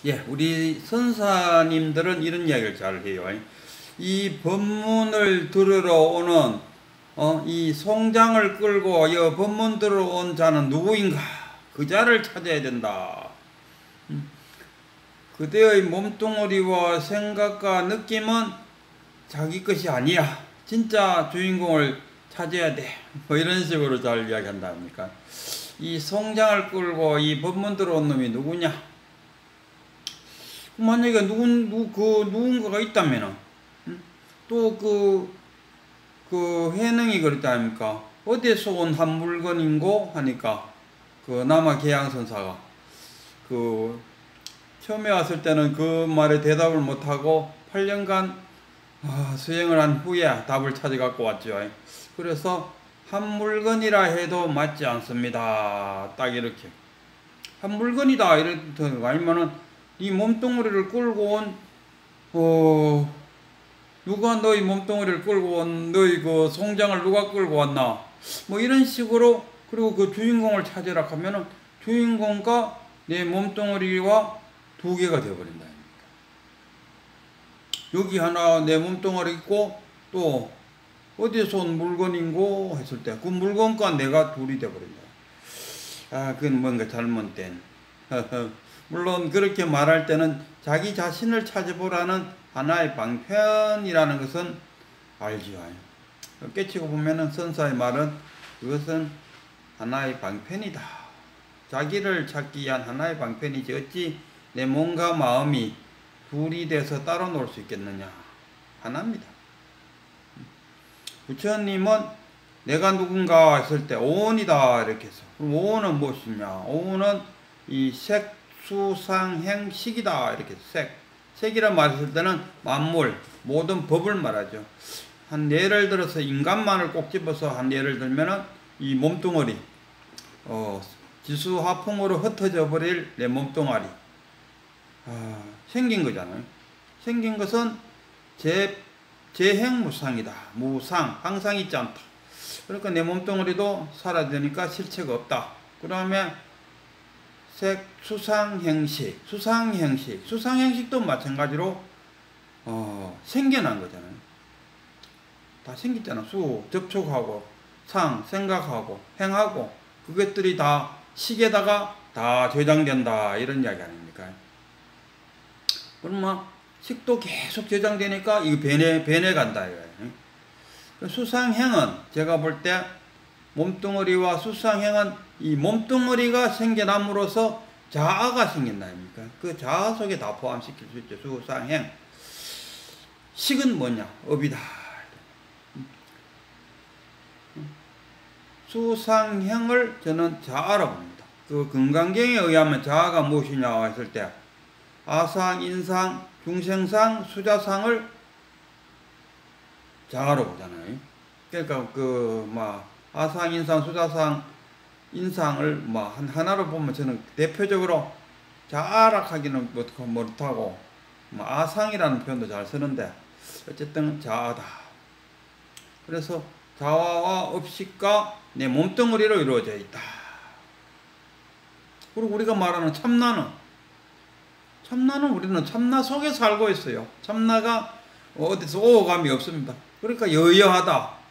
예, 우리 선사님들은 이런 이야기를 잘 해요. 이 법문을 들으러 오는 이 송장을 끌고 이 법문 들으러 온 자는 누구인가? 그 자를 찾아야 된다. 그대의 몸뚱아리와 생각과 느낌은 자기 것이 아니야. 진짜 주인공을 찾아야 돼. 뭐 이런 식으로 잘 이야기한다 합니까? 이 송장을 끌고 이 법문 들어온 놈이 누구냐? 만약에 누군가가 있다면은, 또 그 해능이 그랬다 아닙니까? 어디에서 온 한 물건인고? 하니까, 남아계양선사가, 처음에 왔을 때는 그 말에 대답을 못하고 8년간 수행을 한 후에 답을 찾아갖고 왔죠. 그래서 한 물건이라 해도 맞지 않습니다. 딱 이렇게. 한 물건이다. 이랬더니 아니면은 이 몸뚱아리를 끌고 온, 누가 너희 몸뚱아리를 끌고 온, 너희 그 송장을 누가 끌고 왔나? 뭐 이런 식으로, 그리고 그 주인공을 찾으라 하면은 주인공과 내 몸뚱아리와 두 개가 되어버린다. 여기 하나 내 몸뚱아리 있고, 또 어디서 온 물건인고 했을 때 그 물건과 내가 둘이 되어버린다. 그건 뭔가 잘못된. 물론 그렇게 말할 때는 자기 자신을 찾아보라는 하나의 방편이라는 것은 알지요. 깨치고 보면은 선사의 말은 그것은 하나의 방편이다. 자기를 찾기 위한 하나의 방편이지 어찌 내 몸과 마음이 둘이 돼서 따로 놀 수 있겠느냐. 하나입니다. 부처님은 내가 누군가 했을 때 오온이다 이렇게 해서, 그럼 오온은 무엇이냐? 오온은 이 색, 수, 상, 행, 식이다 이렇게 색이란 말했을 때는 만물, 모든 법을 말하죠. 한 예를 들어서 인간만을 꼭 집어서 한 예를 들면은 이 몸뚱아리, 지수화풍으로 흩어져 버릴 내 몸뚱아리, 생긴 거잖아요. 생긴 것은 재행무상이다. 무상, 항상 있지 않다. 그러니까 내 몸뚱아리도 사라지니까 실체가 없다. 그 다음에 색, 수상행식, 수상행식도 마찬가지로 생겨난 거잖아요. 다 생겼잖아. 접촉하고, 상, 생각하고, 행하고, 그것들이 다 식에다가 다 저장된다 이런 이야기 아닙니까? 그럼 식도 계속 저장되니까 이거 변해 간다 이거예요. 수상행은 제가 볼 때 몸뚱아리와 수상행은 이 몸뚱아리가 생겨남으로써 자아가 생긴다 아닙니까? 그 자아 속에 다 포함시킬 수 있죠. 수상행. 식은 뭐냐? 업이다. 수상행을 저는 자아라고 봅니다. 그 금강경에 의하면 자아가 무엇이냐 했을 때 아상, 인상, 중생상, 수자상을 자아로 보잖아요. 그러니까 아상, 인상, 수자상, 인상을 하나로 보면 저는 대표적으로 자아락하기는 못하고 아상이라는 표현도 잘 쓰는데 어쨌든 자아다. 그래서 자아와 업식과 내 몸뚱아리로 이루어져 있다. 그리고 우리가 말하는 참나는 우리는 참나 속에 살고 있어요. 참나가 어디서 오감이 없습니다. 그러니까 여여하다.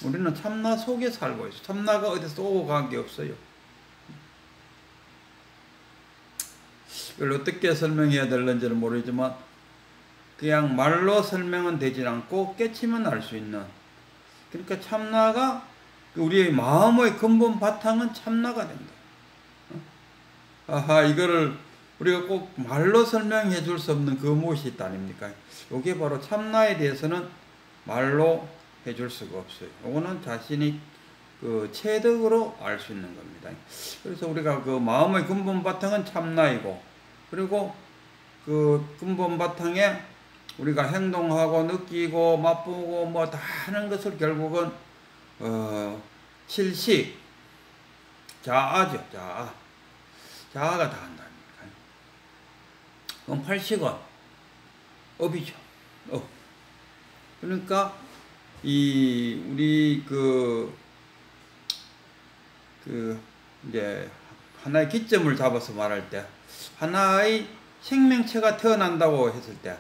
우리는 참나 속에 살고 있어요. 참나가 어디서 오고 간 게 없어요. 이걸 어떻게 설명해야 될는지는 모르지만 그냥 말로 설명은 되질 않고 깨치면 알 수 있는, 그러니까 참나가 우리의 마음의 근본 바탕은 참나가 된다. 이거를 우리가 꼭 말로 설명해 줄 수 없는 그 무엇이 있다 아닙니까? 이게 바로 참나에 대해서는 말로 해줄 수가 없어요. 이거는 자신이 체득으로 알 수 있는 겁니다. 그래서 우리가 그 마음의 근본 바탕은 참나이고, 그리고 그 근본 바탕에 우리가 행동하고 느끼고 맛보고 다 하는 것을 결국은 칠식, 자아죠. 자아가 다 한다. 그럼 팔식은 업이죠. 그러니까 우리 이제 하나의 기점을 잡아서 말할 때 하나의 생명체가 태어난다고 했을 때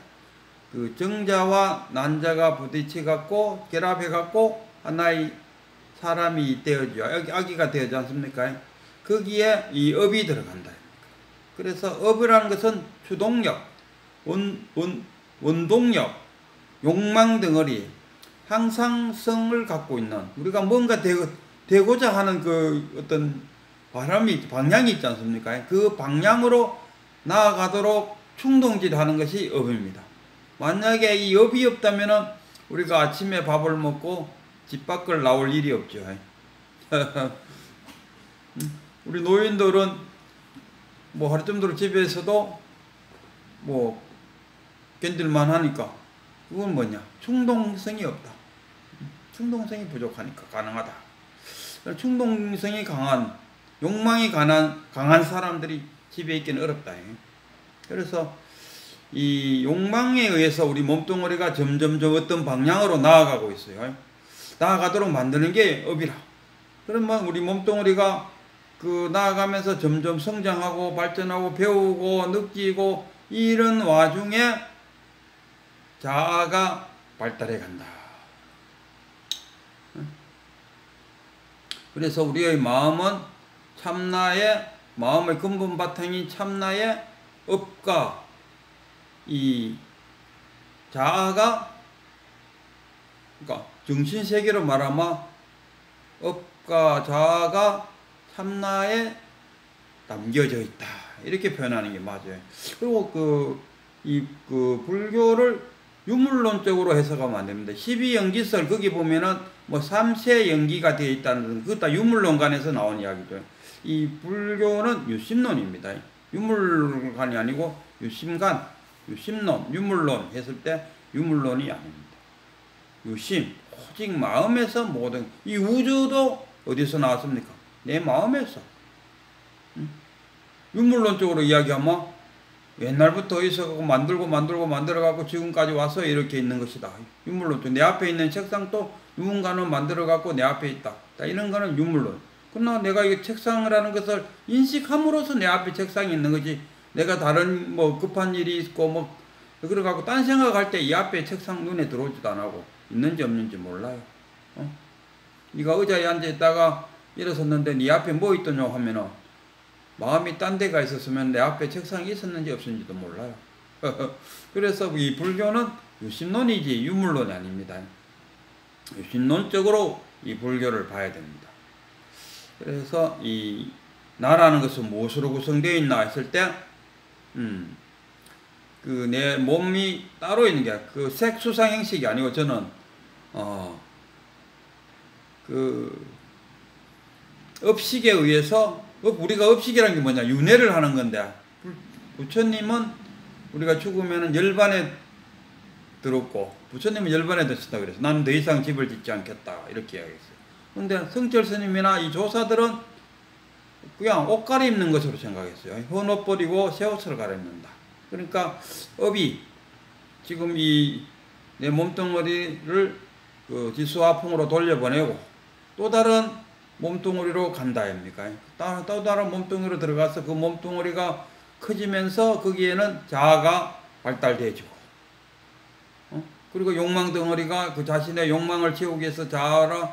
그 정자와 난자가 부딪혀 갖고 결합해 갖고 하나의 사람이 되어져 아기가 되어지 않습니까? 거기에 이 업이 들어간다. 그래서 업이라는 것은 추동력, 원동력, 욕망 덩어리, 항상성을 갖고 있는 우리가 뭔가 되고자 하는 그 어떤 방향이 있지 않습니까? 그 방향으로 나아가도록 충동질하는 것이 업입니다. 만약에 이 업이 없다면 우리가 아침에 밥을 먹고 집 밖을 나올 일이 없죠. 우리 노인들은 뭐 하루 정도로 집에서도 뭐 견딜만 하니까 그건 뭐냐? 충동성이 없다. 충동성이 부족하니까 가능하다. 충동성이 강한, 욕망이 강한 사람들이 집에 있기는 어렵다. 그래서 이 욕망에 의해서 우리 몸뚱어리가 점점 어떤 방향으로 나아가고 있어요. 나아가도록 만드는 게 업이라. 그러면 우리 몸뚱어리가 그 나아가면서 점점 성장하고 발전하고 배우고 느끼고 이런 와중에 자아가 발달해 간다. 그래서 우리의 마음은 마음의 근본 바탕이 참나의 업과 이 자아가, 그러니까 정신세계로 말하면 업과 자아가 참나에 담겨져 있다. 이렇게 표현하는 게 맞아요. 그리고 불교를 유물론적으로 해석하면 안 됩니다. 12연기설, 거기 보면은 뭐 3세 연기가 되어 있다는, 그것 다 유물론관에서 나온 이야기죠. 이 불교는 유심론입니다. 유물론관이 아니고 유심관, 유심론, 유물론 했을 때 유물론이 아닙니다. 유심, 오직 마음에서 모든, 이 우주도 어디서 나왔습니까? 내 마음에서. 유물론적으로 이야기하면 옛날부터 있어가고 만들어가고 지금까지 와서 이렇게 있는 것이다. 유물론. 내 앞에 있는 책상도 누군가는 만들어갖고 내 앞에 있다. 이런 거는 유물론. 그러나 내가 이 책상이라는 것을 인식함으로써 내 앞에 책상이 있는 거지. 내가 다른 뭐 급한 일이 있고 뭐 그래갖고 딴 생각할 때 이 앞에 책상 눈에 들어오지도 안 하고 있는지 없는지 몰라요. 네가 의자에 앉아 있다가 일어섰는데 네 앞에 뭐 있더냐 하면은 마음이 딴 데가 있었으면 내 앞에 책상이 있었는지 없었는지도 몰라요. 그래서 이 불교는 유심론이지 유물론이 아닙니다. 유심론적으로 이 불교를 봐야 됩니다. 그래서 이 나라는 것은 무엇으로 구성되어 있나 했을 때 그 내 몸이 따로 있는 게 그 색수상 행식이 아니고 저는 그 업식에 의해서 우리가 업식이라는 게 뭐냐 윤회를 하는 건데 부처님은 우리가 죽으면 열반에 들었고 부처님은 열반에 드셨다 그래서 나는 더 이상 집을 짓지 않겠다 이렇게 이야기했어요. 근데 성철 스님이나 이 조사들은 그냥 옷 갈아입는 것으로 생각했어요. 헌옷 버리고 새 옷을 갈아입는다. 그러니까 업이 지금 이 내 몸뚱어리를 그 지수화풍으로 돌려보내고 또 다른 몸뚱어리로 간다 아닙니까? 또 다른 몸뚱어리로 들어가서 그 몸뚱어리가 커지면서 거기에는 자아가 발달되어지고 그리고 욕망 덩어리가 그 자신의 욕망을 채우기 위해서 자아를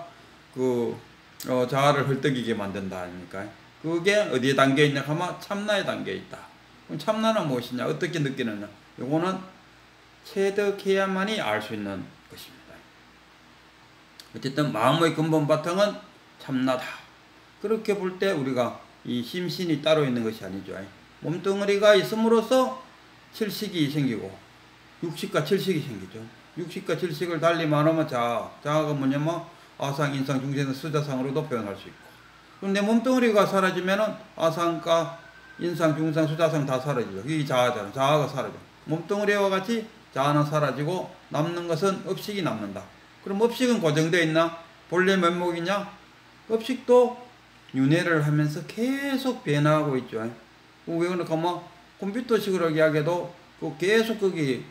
헐떡이게 만든다 아닙니까? 그게 어디에 담겨 있냐 하면 참나에 담겨 있다. 그럼 참나는 무엇이냐? 어떻게 느끼느냐? 요거는 체득해야만이 알 수 있는 것입니다. 어쨌든 마음의 근본 바탕은 참나다. 그렇게 볼 때 우리가 이 심신이 따로 있는 것이 아니죠. 몸뚱어리가 있음으로써 칠식이 생기고 육식과 칠식이 생기죠. 육식과 칠식을 달리 말하면 자아가 뭐냐면 아상, 인상, 중생, 수자상으로도 표현할 수 있고 그런데 몸뚱어리가 사라지면은 아상과 인상, 중상, 수자상 다 사라지죠. 이게 자아잖아. 자아가 사라져. 몸뚱어리와 같이 자아는 사라지고 남는 것은 업식이 남는다. 그럼 업식은 고정되어 있나? 본래 면목이냐? 업식도 윤회를 하면서 계속 변화하고 있죠. 왜 그러니까 뭐 컴퓨터식으로 이야기해도 계속 거기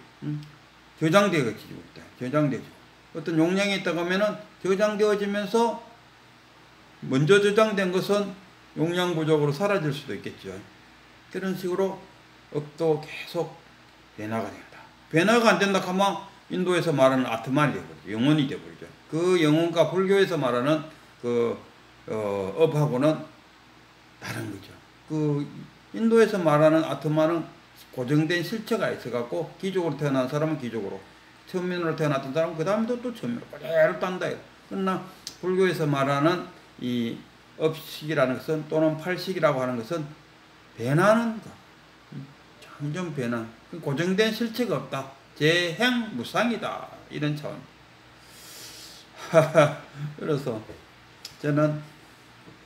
저장되어지고 있다. 저장되죠. 어떤 용량이 있다고 하면은 저장되어지면서 먼저 저장된 것은 용량 부족으로 사라질 수도 있겠죠. 그런 식으로 업도 계속 변화가 된다. 변화가 안 된다 하면 인도에서 말하는 아트만이 되버리죠. 영혼이 되버리죠. 그 영혼과 불교에서 말하는 그 업하고는 다른 거죠. 그 인도에서 말하는 아트만은 고정된 실체가 있어갖고 기족으로 태어난 사람은 기족으로, 천민으로 태어났던 사람은 그 다음에도 또 천민으로 그대로 딴다. 그러나 불교에서 말하는 이 업식이라는 것은, 또는 팔식이라고 하는 것은 변하는 것, 점점 변한, 고정된 실체가 없다. 재행무상이다. 이런 차원. 그래서 저는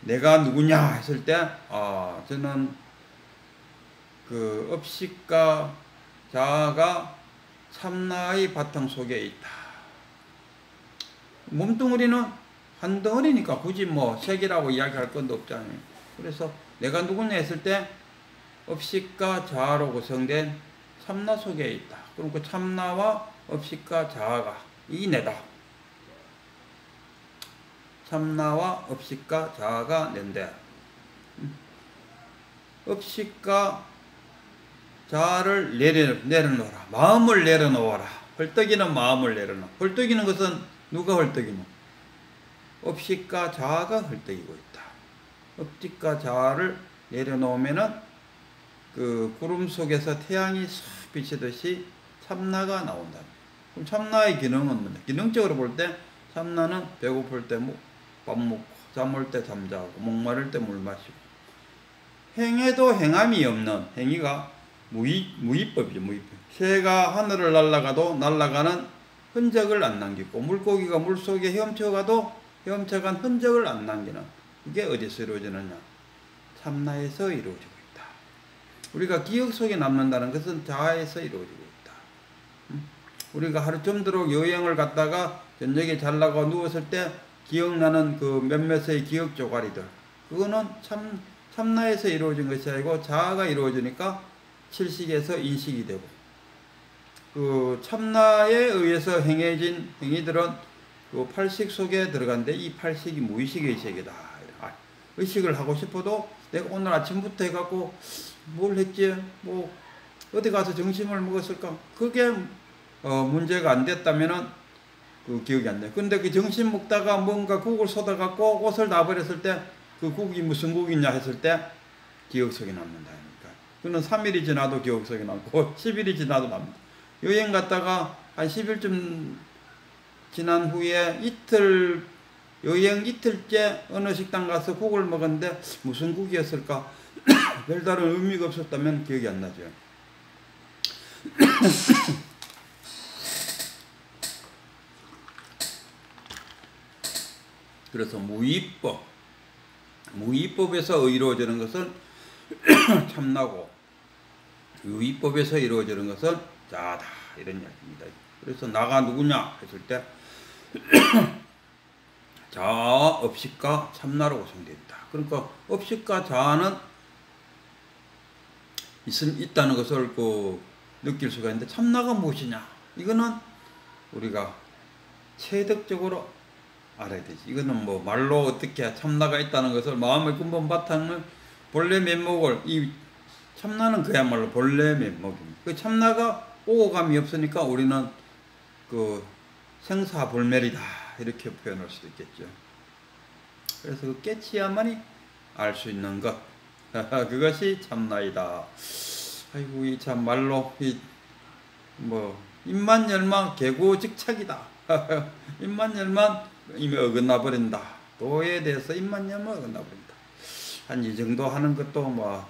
내가 누구냐 했을 때, 저는 그 업식과 자아가 참나의 바탕 속에 있다. 몸뚱어리는 한 덩어리니까 굳이 뭐 색이라고 이야기할 건도 없잖아요. 그래서 내가 누구냐 했을 때 업식과 자아로 구성된 참나 속에 있다. 그럼 그 참나와 업식과 자아가 이 내다. 참나와 업식과 자아가 낸데, 업식과 자아를 내려놓아라. 마음을 내려놓아라. 헐떡이는 마음을 내려놓아. 헐떡이는 것은 누가 헐떡이노? 업식과 자아가 헐떡이고 있다. 업식과 자아를 내려놓으면은 그 구름 속에서 태양이 싹 비치듯이 참나가 나온다. 그럼 참나의 기능은 뭐냐? 기능적으로 볼 때 참나는 배고플 때 밥 먹고, 잠올 때 잠자고, 목마를 때 물 마시고, 행해도 행함이 없는 행위가 무위법이죠. 무위법. 새가 하늘을 날아가도 날아가는 흔적을 안 남기고, 물고기가 물속에 헤엄쳐가도 헤엄쳐간 흔적을 안 남기는, 이게 어디서 이루어지느냐? 참나에서 이루어지고 있다. 우리가 기억 속에 남는다는 것은 자아에서 이루어지고 있다. 우리가 하루 점도록 여행을 갔다가 저녁에 자려고 누웠을 때 기억나는 그 몇몇의 기억 조각이들, 그거는 참나에서 이루어진 것이 아니고 자아가 이루어지니까 칠식에서 인식이 되고, 그 참나에 의해서 행해진 행위들은 그 팔식 속에 들어간데, 이 팔식이 무의식의 세계다. 의식을 하고 싶어도 내가 오늘 아침부터 해갖고 뭘 했지? 뭐 어디 가서 점심을 먹었을까? 그게 문제가 안 됐다면은 그 기억이 안 나. 근데 그 점심 먹다가 뭔가 국을 쏟아갖고 옷을 다 버렸을 때 그 국이 무슨 국이냐 했을 때 기억 속에 남는다니까. 그는 3일이 지나도 기억 속에 남고 10일이 지나도 남는다. 여행 갔다가 한 10일쯤 지난 후에 여행 이틀째 어느 식당 가서 국을 먹었는데 무슨 국이었을까? 별다른 의미가 없었다면 기억이 안 나죠. 그래서 무위법에서 이루어지는 것은 참나고, 유위법에서 이루어지는 것은 자아다. 이런 이야기입니다. 그래서 나가 누구냐 했을 때 자아, 업식과 참나로 구성되어 있다. 그러니까 업식과 자아는 있다는 것을 느낄 수가 있는데, 참나가 무엇이냐? 이거는 우리가 체득적으로 알아야 되지. 이거는 뭐 말로 어떻게 참나가 있다는 것을, 마음의 근본 바탕을, 본래 면목을, 이 참나는 그야말로 본래 면목입니다. 그 참나가 오고 감이 없으니까 우리는 그 생사불멸이다 이렇게 표현할 수도 있겠죠. 그래서 그 깨치야만이 알 수 있는 것, 그것이 참나이다. 아이고, 이 참 말로 입만 열면 개고즉착이다. 입만 열면 이미 어긋나 버린다. 도에 대해서 입만 열면 어긋나 버린다. 한 이 정도 하는 것도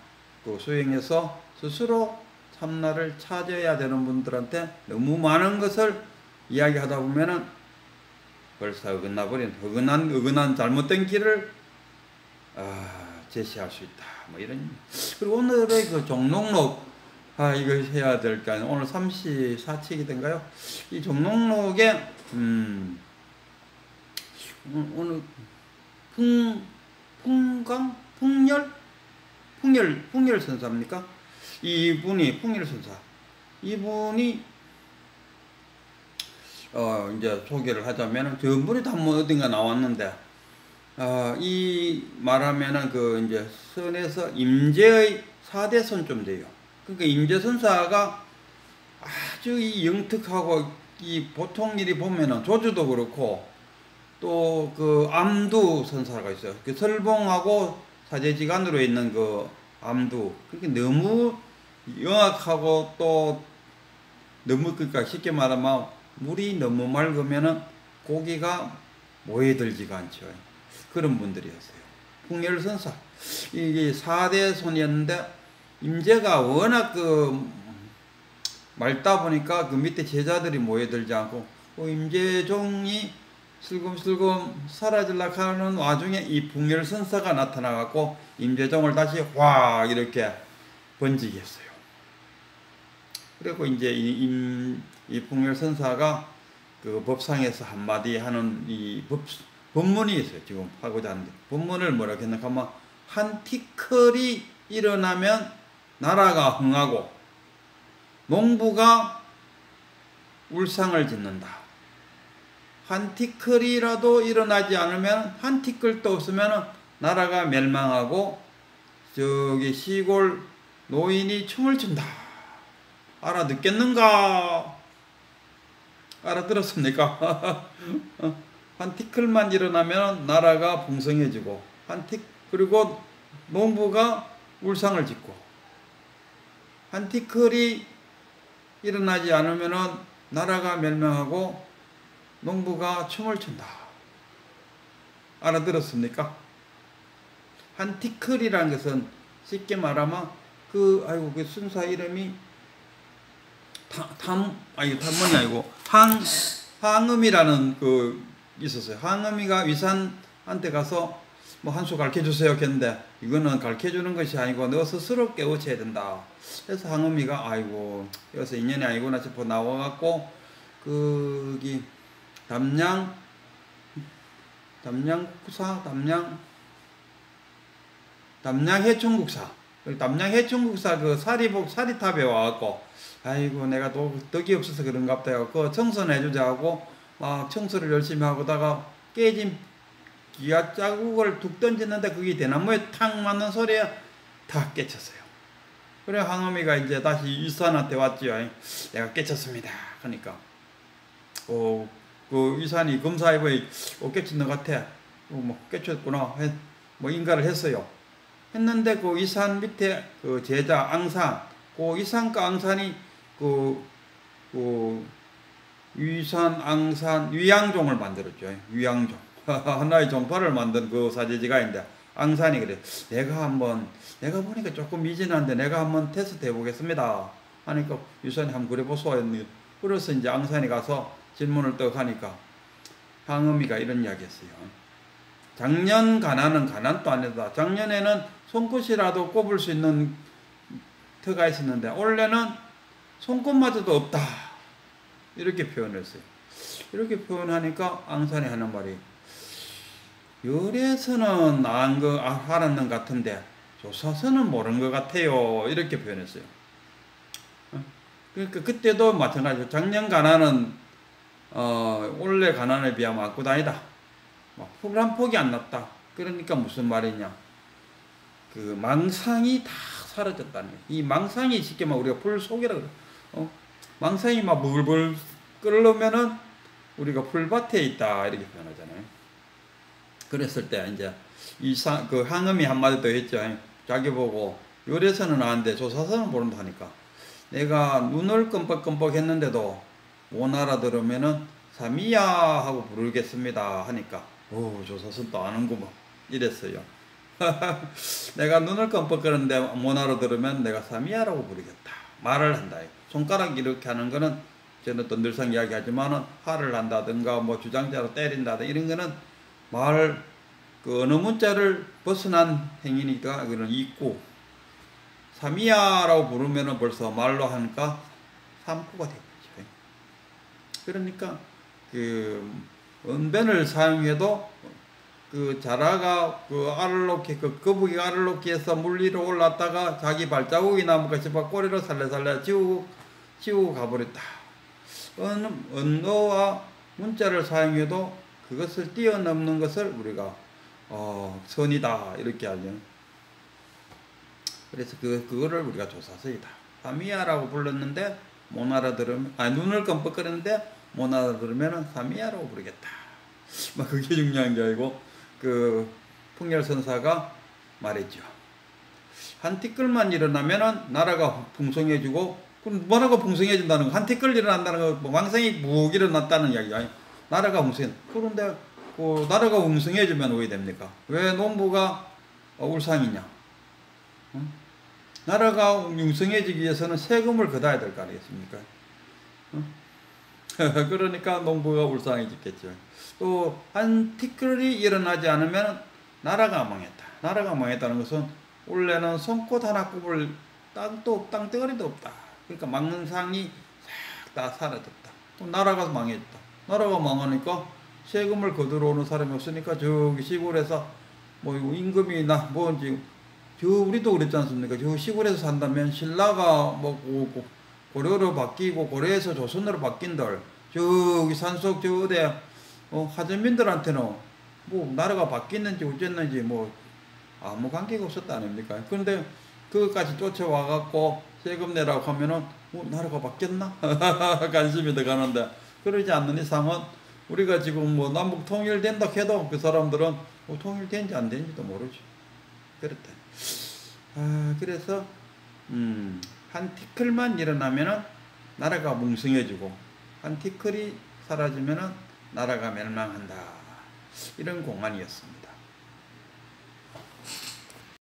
그 수행해서 스스로 참나를 찾아야 되는 분들한테 너무 많은 것을 이야기하다 보면은 벌써 어긋나 버린, 어긋난 잘못된 길을 제시할 수 있다. 뭐 이런. 그리고 오늘의 그 종록록, 이거 해야 될까? 오늘 34책이던가요? 이 종록록에 오늘 풍열 선사입니까? 이분이 풍열 선사. 이분이 이제 소개를 하자면은 전분이 다 뭐 어딘가 나왔는데, 이 말하면은 그 이제 선에서 임재의 4대선 좀 돼요. 그러니까 임재선사가 아주 이 영특하고 이 보통 일이 보면은 조주도 그렇고 또 그 암두 선사가 있어요. 그 설봉하고 사제지간으로 있는 그 암두. 그게 너무 영악하고 또 너무 그러니까 쉽게 말하면 물이 너무 맑으면은 고기가 모여들지가 않죠. 그런 분들이었어요. 풍열선사. 이게 4대 손이었는데 임재가 워낙 그 맑다 보니까 그 밑에 제자들이 모여들지 않고 임재종이 슬금슬금 사라지려고 하는 와중에 이 풍열선사가 나타나갖고 임재종을 다시 확 이렇게 번지게 했어요. 그리고 이제 이 풍열선사가 그 법상에서 한마디 하는 이 법문이 있어요. 지금 하고자 하는데. 법문을 뭐라고 했나 하면 한 티끌이 일어나면 나라가 흥하고 농부가 울상을 짓는다. 한 티끌이라도 일어나지 않으면 한 티끌도 없으면 나라가 멸망하고 저기 시골 노인이 춤을 춘다. 알아듣겠는가? 알아들었습니까? 한 티끌만 일어나면 나라가 풍성해지고 그리고 농부가 울상을 짓고 한 티끌이 일어나지 않으면 나라가 멸망하고 농부가 춤을 춘다. 알아들었습니까? 한 티끌이라는 것은 쉽게 말하면 그 순사 이름이 탐문이 아니고 항음이라는 그 있었어요. 항음이가 위산한테 가서 뭐 한 수 가르쳐 주세요 했는데 이거는 가르쳐 주는 것이 아니고 너 스스로 깨우쳐야 된다. 그래서 항음이가 여기서 인연이 아니구나 싶어 나와갖고 거기 담양해충국사 그 사리탑에 와갖고 내가 또 덕이 없어서 그런갑다 해갖고 청소는 해주자 하고 막 청소를 열심히 하고다가 깨진 기아 자국을 툭 던졌는데 그게 대나무에 탁 맞는 소리에 다 깨쳤어요. 그래 항엄이가 이제 다시 위산한테 왔지요. 내가 깨쳤습니다. 그러니까 그 위산이 검사해보니 깨친 것 같아. 뭐 깨쳤구나. 뭐 인가를 했어요. 했는데 그 위산 밑에 그 제자 앙산, 그 위산과 앙산이 그 위산, 앙산, 위양종을 만들었죠. 위양종. 하나의 종파를 만든 그 사제지가 있는데 앙산이 그래. 내가 보니까 조금 미진한데 내가 한번 테스트 해보겠습니다. 하니까 위산이 한번 그래보소 했는데 그래서 이제 앙산이 가서 질문을 떡 하니까 항음이가 이런 이야기 했어요. 작년 가난은 가난도 아니다. 작년에는 손끝이라도 꼽을 수 있는 터가 있었는데 올해는 손끝마저도 없다. 이렇게 표현했어요. 이렇게 표현하니까 앙산이 하는 말이 열에서는 알았는 것 같은데 조사서는 모르는 것 같아요. 이렇게 표현했어요. 그러니까 그때도 마찬가지로 작년 가난은 올해 가난에 비하면 악구다이다. 한 폭이 안 났다. 그러니까 무슨 말이냐? 그 망상이 다 사라졌다는 거예요. 이 망상이 쉽게 말 우리가 불 속이라 그래. 망상이 막 물불 끓으면은 우리가 풀밭에 있다 이렇게 표현하잖아요. 그랬을 때 이제 그 항음이 한마디 더 했죠. 자기 보고 열에서는 아는데 조사서는 모른다 하니까 내가 눈을 끔뻑끔뻑 했는데도 못 알아들으면은 사미야 하고 부르겠습니다 하니까 조사선 또 아는구먼 이랬어요. 내가 눈을 끔뻑거리는데 못 알아들으면 내가 사미야라고 부르겠다 말을 한다. 손가락 이렇게 하는 거는 저는 또 늘상 이야기하지만은 화를 한다든가 뭐 주장자로 때린다든가 이런 거는 그 어느 문자를 벗어난 행위니까 그거는 있고 사미야라고 부르면은 벌써 말로 하니까 삼구가 되죠. 그러니까 그 언변을 사용해도 그 자라가 그 알을 놓기 거북이가 알을 놓기에서 물 위로 올랐다가 자기 발자국이 남을까 싶어 꼬리로 살래살래 지우고 가버렸다. 언어와 문자를 사용해도 그것을 뛰어넘는 것을 우리가 선이다 이렇게 알죠. 그래서 그거를 우리가 조사서이다. 사미야라고 불렀는데 못 알아들으면, 눈을 끔뻑거리는데 못 알아들으면 사미야라고 부르겠다. 막 그게 중요한 게 아니고, 그 풍열선사가 말했죠. 한 티끌만 일어나면은 나라가 풍성해지고, 그럼 나라가 풍성해진다는 거, 한 티끌 일어난다는 거, 왕성이 묵 일어났다는 이야기가 나라가 풍성해. 그런데 그 나라가 풍성해지면 왜 됩니까? 왜 농부가 울상이냐? 응? 나라가 융성해지기 위해서는 세금을 걷어야 될 거 아니겠습니까? 응? 그러니까 농부가 울상해졌겠죠. 또 한 티끌이 일어나지 않으면 나라가 망했다. 나라가 망했다는 것은 원래는 손꽃 하나 꼽을 땅덩어리도 없다. 그러니까 망상이 싹 다 사라졌다. 또 나라가 망했다. 나라가 망하니까 세금을 거두러 오는 사람이 없으니까 저기 시골에서 뭐 임금이나 뭔지 우리도 그랬지 않습니까? 저 시골에서 산다면 신라가 뭐 고려로 바뀌고 고려에서 조선으로 바뀐들 저기 산속 저 어디 하전민들한테는 뭐 나라가 바뀌는지 어쨌는지 뭐 아무 관계가 없었다 아닙니까? 그런데 그것까지 쫓아와갖고 세금 내라고 하면은 나라가 바뀌었나? 관심이 더 가는데 그러지 않는 이상은 우리가 지금 뭐 남북 통일된다 해도 그 사람들은 뭐 통일된지 안 된지도 모르지. 그렇다. 그래서 한 티끌만 일어나면은 나라가 뭉성해지고 한 티끌이 사라지면은 나라가 멸망한다. 이런 공안이었습니다.